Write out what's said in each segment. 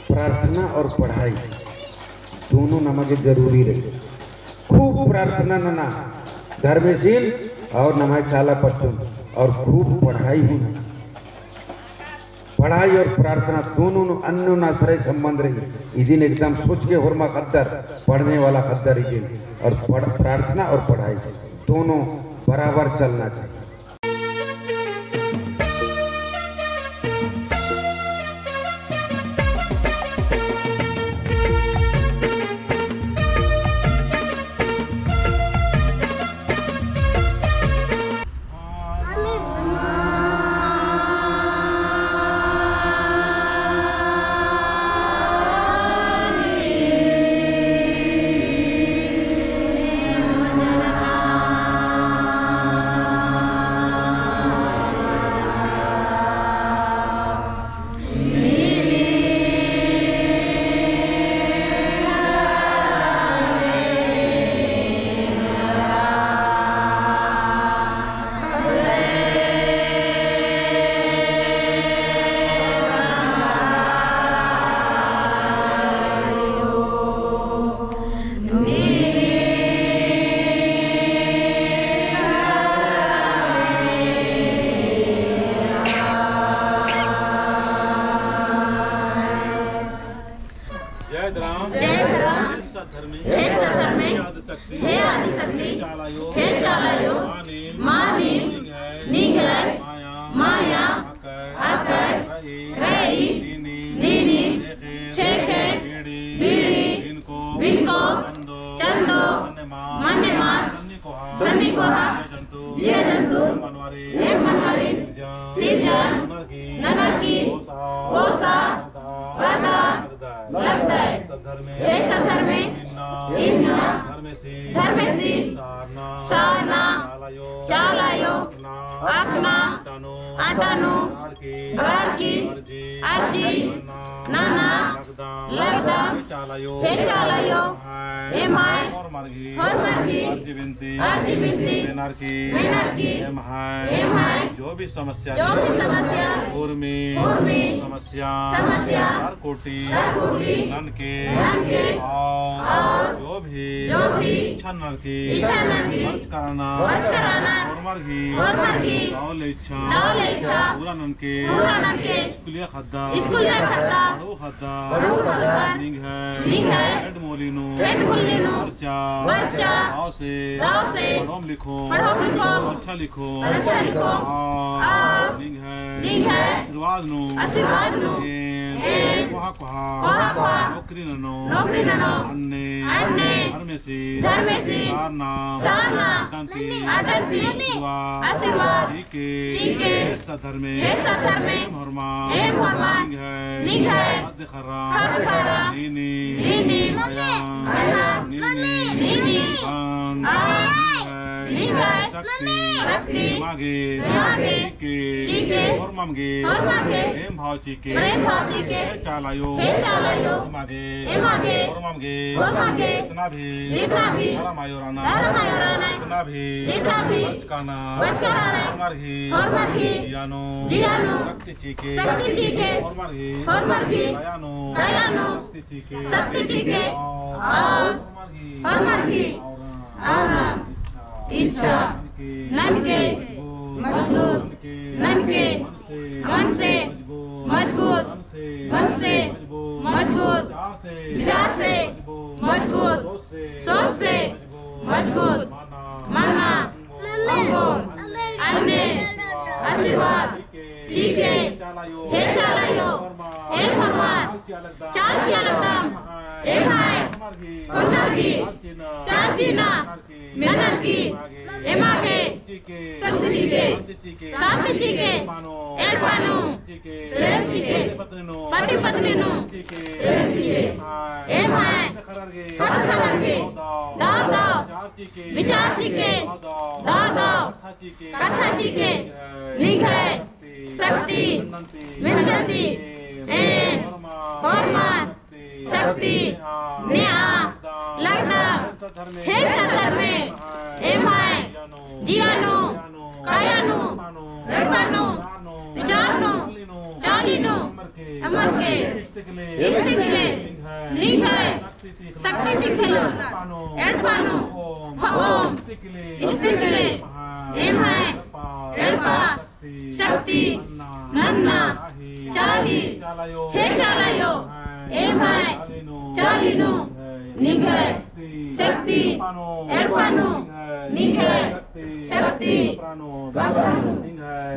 प्रार्थना और पढ़ाई दोनों नमक जरूरी रहे। खूब प्रार्थना नना धर्मशील और नमाज चाला पश्चुन और खूब पढ़ाई होना। पढ़ाई और प्रार्थना दोनों अन्य नाश्रय संबंध रही। इदिन एकदम सोच के होरमा खद्दर पढ़ने वाला खद्दर इदिन और प्रार्थना और पढ़ाई दोनों बराबर चलना चाहिए। हे आदिशक्ति हे चालायो मानी निगय माया आकर रही नीनी खेखे बीड़ी बिनको चंदो मन्नेमास सन्निकोहा ये जंतु एक मनवारी सिरजन ननकी ओसा गादा लगदाय ये सधर्मे इन्ना धर्मेसी सारना चालायो आखना आटानु गारकी अर्जी नाना लगदा हे चालायो हे माय और मरगी अर्जी बिनती मेनारकी हे माय जो भी समस्या उर्मी समस्या हर कोटि ननके और जो भी इच्छा नरकी अर्ज कराना और मरगी दावले इच्छा पूरा ननके स्कूलिया खद्दा बड़ो खद्दा लिंग है हेड मोलिनो अर्चा दाव से पढ़ोम लिखो अर्चा लिखो और लिंग है आशीर्वाद नो नौकरी ननो अन्ने धर्मेसी सारना आटंती आशीर्वाद चीके सधर्मे हरमा लिंग है मध्य खरा नीनी शक्ति मागे चीके और ममगे प्रेम भाव चीके चालायो मागे और ममगे जितना भी हरा मायोराना जितना भी बचकाना और मरगी जियानो शक्ति चीके और मरगी दयानो शक्ति चीके और मरगी इच्छा ननके मन से मजबूत विचार से मजबूत सोच से मजबूत माना अन्य आशीर्वाद चीके हे चालायो हे भगवान चाल किया लगदाम हे भाई उन्नर्गी चाल जीना मेनर्गी हे मागे शक्ति चीके शांति चीके एडवानु सेठ चीके पति पत्नी नु सेठ चीके हे भाई खरगे दाव विचार चीके दाव कथा चीके लिंग है शक्ति विनती हरमान शक्ति न्या लगदा हे सधर्मे हे माय जियानु कायानु सर्वानु विचारनु चालीनु अमर के Istikle, Ninghai, Sakti Tikhayo, Erpano, Om, Istikle, Emhai, Erpa, Sakti, Nanna, Chali, He Chalayo, Emhai, Chalino, Ninghai, Sakti, Erpano, Ninghai, Sakti, Gabrano,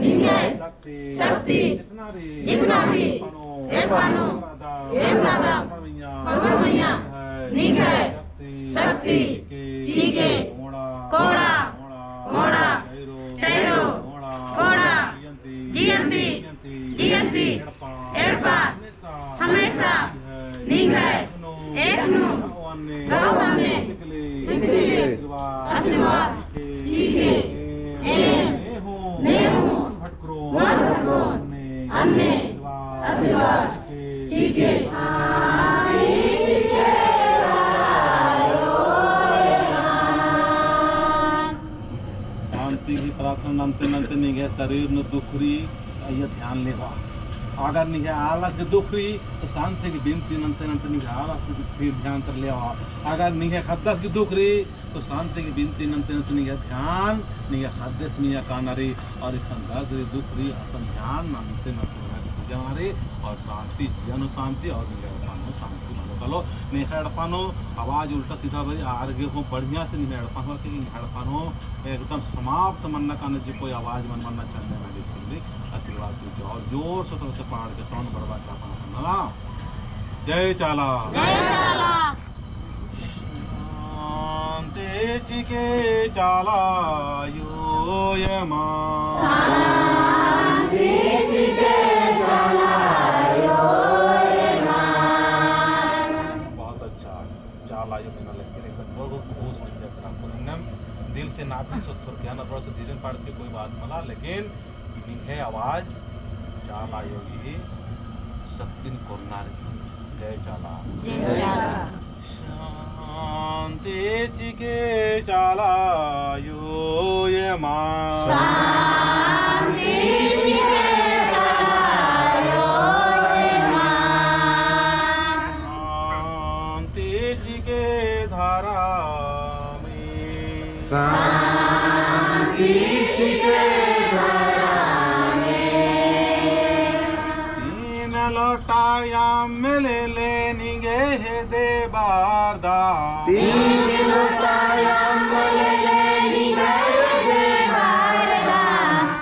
Ninghai, Sakti, Jitna bhi, Erpano, Emradam, Parvamaya, Ninghai, Sakti, Jige, Koda, Moda, Chairo, Koda, Jiyanti, Erpa, Hamesha, Ninghai, Eknu, Rahwane, Istikle, Asirwad, Jige, Nehu, Bhatkro, Anne, Asirwad, Jige, शांति की प्रार्थना नंते नंते निगे शरीर न दुखरी ये ध्यान लेवा अगर निगे आलस के दुखरी तो शांति की बिनती नंते नंते निगे आलस के फिर ध्यान कर लेवा अगर निगे खद्दस की दुखरी तो शांति की बिनती नंते नंते निगे ध्यान निगे खद्दस मिया कानरी और इस संदर्भ से दुखरी असं ध्यान नंते नंते जारे और शांति जीवन शांति और निगे पानो शांति मानो कलो निगे पानो आवाज उल्टा सीधा भाई आगे को बढ़िया से निगे पानो कि निगे पानो एकदम समाप्त मनना काने जी कोई आवाज मन मनना चलने वाली सुनली आशीर्वाद से और जोर से तरह से पहाड़ के साउंड बर्बाद का पाना ना जय चाला शांति चिके चाला यो यमा शांति चिके चाला यो यमा बहुत अच्छा चाला यो बिना लेके एक बार को खूब समझ जाता है दिल से नापी सुथुर क्या ना थोड़ा सा धीरे पढ़ के कोई बात मला लेकिन है आवाज चाला योगी शक्ति कोरनार जय चाला शांति चिके चाला यो ये मां शांति चिके चाला यो ये मां शांति चिके धारा में शांति चिके लोटाया मिले लेनिगे है दे बारदा तीन लोटाया मिले लेनिगे है दे बारदा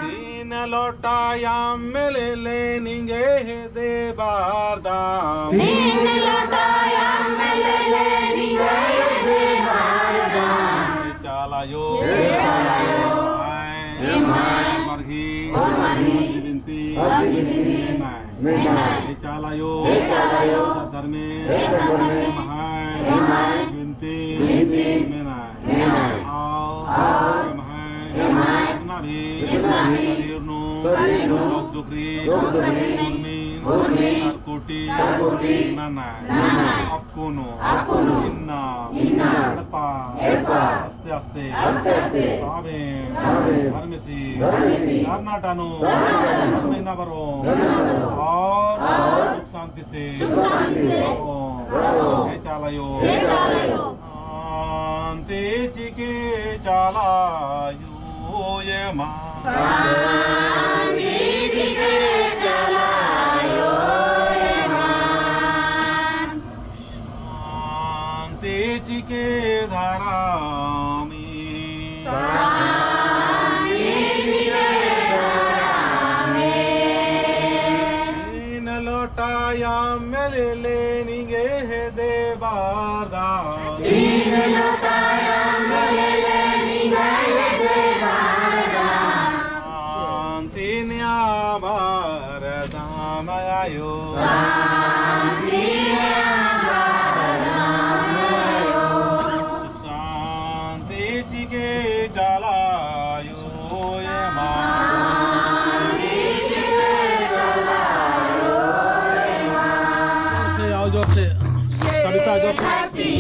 तीन लोटाया मिले लेनिगे है दे बारदा तीन लोटाया मिले लेनिगे है दे बारदा चाला यो मरही बिनती चालायो धर्मे महाय बिनती जितना भी शरीर दुखरी कोटि नाना अक्कोनो इन्ना एड़पा अस्ते अस्ते तावे धर्मेसी कर्नाटानो महीना बरो और सुख शांति से चालायो शांति चिके चालायो ये मां शांति चिके चालायो ये मां शांति चिके धारा में शांति चिके धारा में इन लोटाया मिले लेनिगे है दे बारदा इन लोटाया मिले लेनिगे है दे बारदा शांति न्याबार दामयायो शांति न्याबार दामयायो शांति चिके चालायो ये मां शांति चिके चालायो ये मां से आओ जोर से कविता जोर से